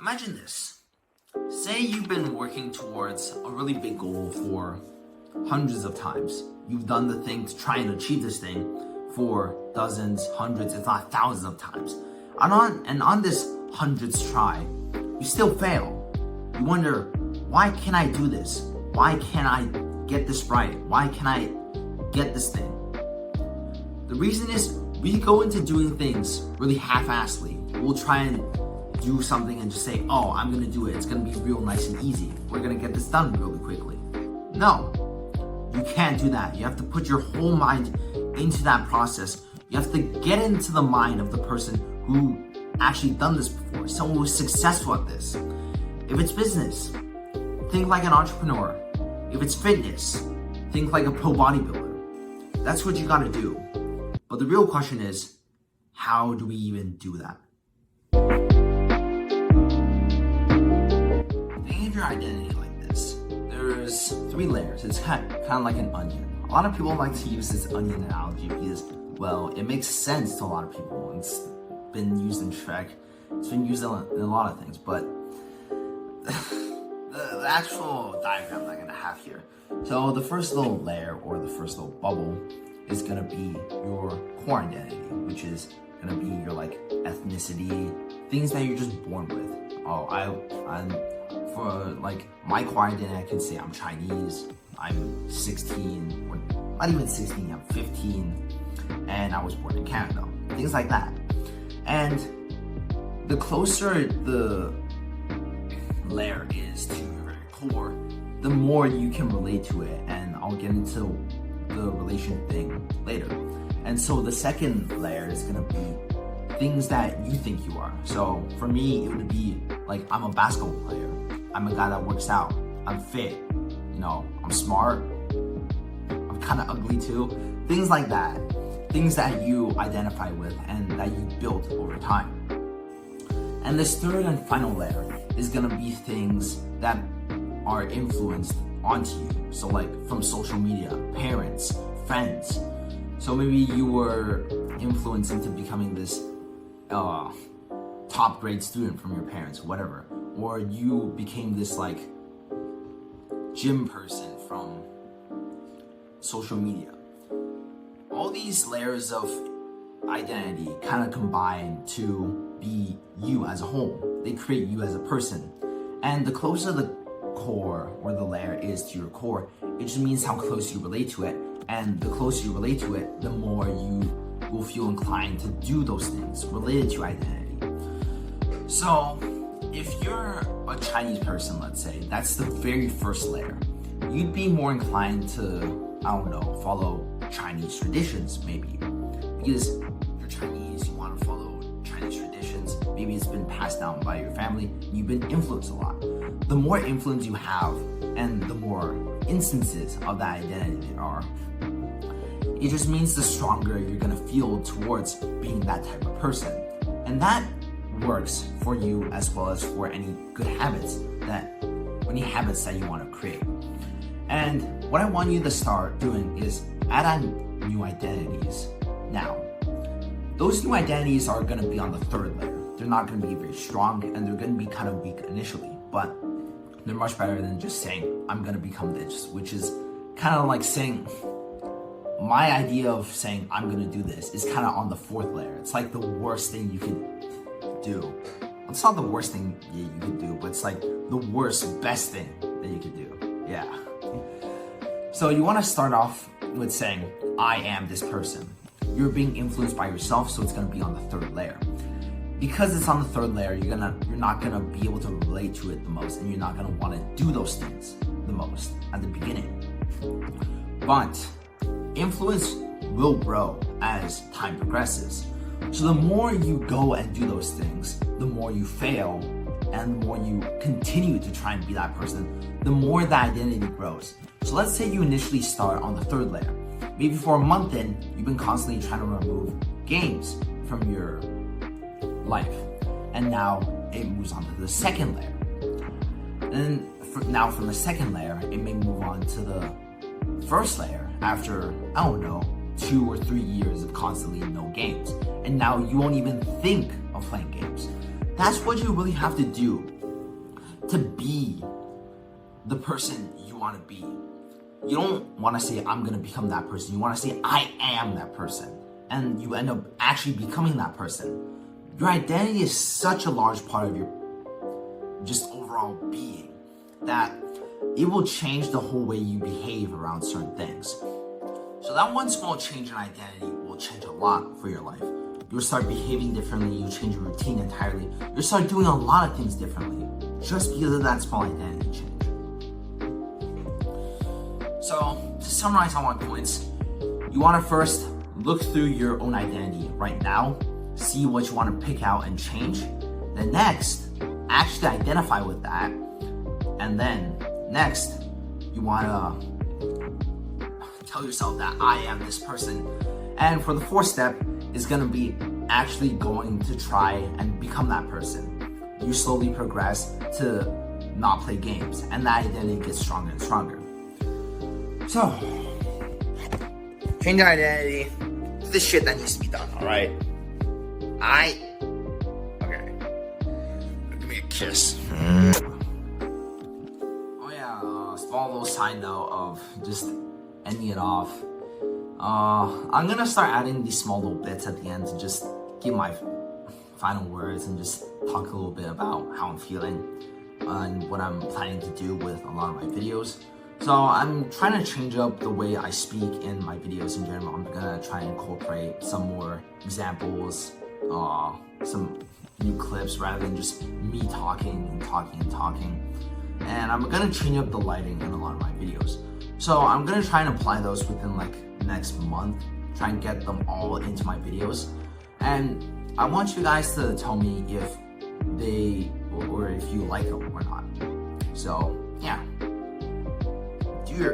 Imagine this. Say you've been working towards a really big goal for hundreds of times. You've done the thing to try and achieve this thing for dozens, hundreds, if not thousands of times. And on this hundredth try, you still fail. You wonder, why can't I do this? Why can't I get this right? Why can't I get this thing? The reason is we go into doing things really half-assedly. We'll try and do something and just say, oh, I'm gonna do it. It's gonna be real nice and easy. We're gonna get this done really quickly. No, you can't do that. You have to put your whole mind into that process. You have to get into the mind of the person who actually done this before, someone who's successful at this. If it's business, think like an entrepreneur. If it's fitness, think like a pro bodybuilder. That's what you gotta do. But the real question is, how do we even do that? Think of your identity like this. There's 3 layers. It's kind of like an onion. A lot of people like to use this onion analogy because, well, it makes sense to a lot of people. It's been used in Shrek. It's been used in a lot of things, but the actual diagram that I'm gonna have here. So the first little layer, or the first little bubble, is gonna be your core identity, which is gonna be your ethnicity, things that you're just born with. Oh, I'm for my core identity, I can say I'm Chinese, I'm 16, or not even 16, I'm 15, and I was born in Canada. Things like that. And the closer the layer is to your core, the more you can relate to it, and I'll get into the relation thing later. And so the second layer is gonna be things that you think you are. So for me, it would be like, I'm a basketball player. I'm a guy that works out. I'm fit. I'm smart. I'm kind of ugly too. Things like that. Things that you identify with and that you built over time. And this third and final layer is gonna be things that are influenced onto you. So from social media, parents, friends. So maybe you were influenced into becoming this top grade student from your parents, whatever. Or you became this gym person from social media. All these layers of identity kind of combine to be you as a whole. They create you as a person. And the closer the core or the layer is to your core, it just means how close you relate to it. And the closer you relate to it, the more you will feel inclined to do those things related to identity. So if you're a Chinese person, let's say, that's the very first layer. You'd be more inclined to, follow Chinese traditions, maybe. Because you're Chinese, you want to follow Chinese traditions. Maybe it's been passed down by your family. You've been influenced a lot. The more influence you have, and the more instances of that identity there are, it just means the stronger you're gonna feel towards being that type of person. And that works for you as well as for any good habits that you want to create. And what I want you to start doing is add on new identities now. Those new identities are going to be on the third layer. They're not going to be very strong, and they're going to be kind of weak initially, but they're much better than just saying, I'm going to become this, which is kind of like saying, my idea of saying I'm going to do this is kind of on the fourth layer. It's like the worst thing you could do. It's not the worst thing you could do, but it's like the best thing that you could do. Yeah. So you want to start off with saying, I am this person. You're being influenced by yourself, so it's going to be on the third layer. Because it's on the third layer, you're not gonna be able to relate to it the most, and you're not gonna want to do those things the most at the beginning. But influence will grow as time progresses. So the more you go and do those things, the more you fail, and the more you continue to try and be that person, the more that identity grows. So let's say you initially start on the third layer. Maybe for a month in, you've been constantly trying to remove games from your life, and now it moves on to the second layer. And then now from the second layer, it may move on to the first layer after, 2 or 3 years of constantly no games. And now you won't even think of playing games. That's what you really have to do to be the person you want to be. You don't want to say, I'm going to become that person. You want to say, I am that person. And you end up actually becoming that person. Your identity is such a large part of your just overall being that it will change the whole way you behave around certain things. So that one small change in identity will change a lot for your life. You'll start behaving differently. You'll change your routine entirely. You'll start doing a lot of things differently just because of that small identity change. So to summarize all my points, you want to first look through your own identity right now, see what you want to pick out and change. Then next, actually identify with that. And then next, you want to tell yourself that I am this person. And for the fourth step is going to be actually going to try and become that person. You slowly progress to not play games, and that identity gets stronger and stronger. So, change your identity. It's the shit that needs to be done, alright? Okay. Give me a kiss. Oh yeah, small little side note of just ending it off. I'm gonna start adding these small little bits at the end to just give my final words and just talk a little bit about how I'm feeling and what I'm planning to do with a lot of my videos. So I'm trying to change up the way I speak in my videos in general. I'm gonna try and incorporate some more examples, some new clips rather than just me talking and talking and talking. And I'm gonna change up the lighting in a lot of my videos. So I'm gonna try and apply those within like next month, try and get them all into my videos. And I want you guys to tell me if they, or if you like them or not. So yeah, do your